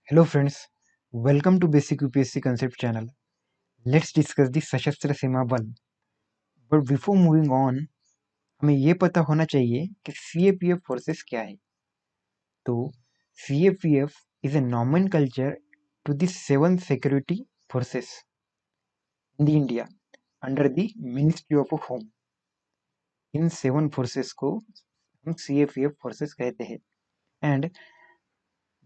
Hello friends, welcome to Basic UPSC Concept channel. Let's discuss the सशस्त्र सीमा बल. But before moving on, हमें ये पता होना चाहिए कि CAPF फोर्सेस क्या है. तो CAPF is a nomenclature to the seven security forces in the India under the Ministry of Home. In seven forces को हम CAPF फोर्सेस कहते हैं and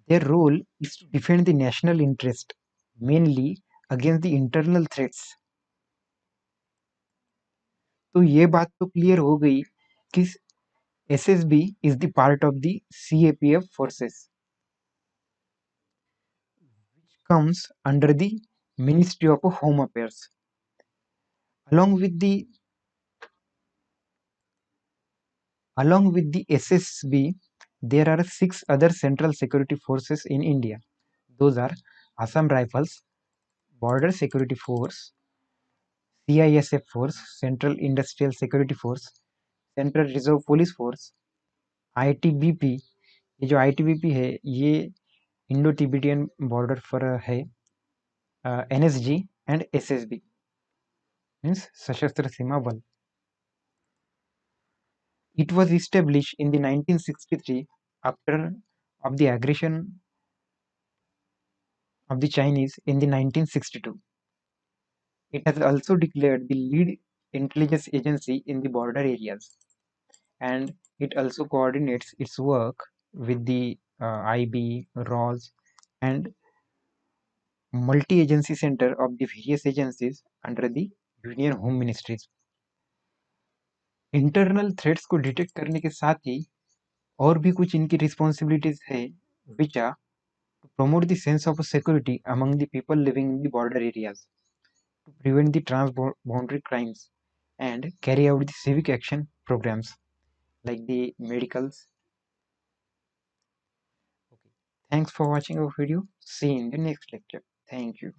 their role is to defend the national interest mainly against the internal threats. तो ये बात तो clear हो गई कि SSB is the part of the CAPF forces, which comes under the Ministry of Home Affairs. Along with the SSB, there are six other central security forces in India. Those are Assam Rifles, Border Security Force, CISF Force, Central Industrial Security Force, Central Reserve Police Force, ITBP. ये जो ITBP है ये Indo Tibetan border पर है. NSG and SSB means Sashastra Seema Bal. It was established in the 1963 after of the aggression of the Chinese in the 1962. It has also declared the lead intelligence agency in the border areas, and it also coordinates its work with the IB, ROS, and multi-agency center of the various agencies under the Union Home Ministries. Internal threats को detect करने के साथ ही और भी कुछ इनकी responsibilities है which are to promote the sense of security among the people living in the border areas, to prevent the transboundary crimes, and carry out the civic action programs like the medicals. Okay. Thanks for watching our video. See you in the next lecture. Thank you.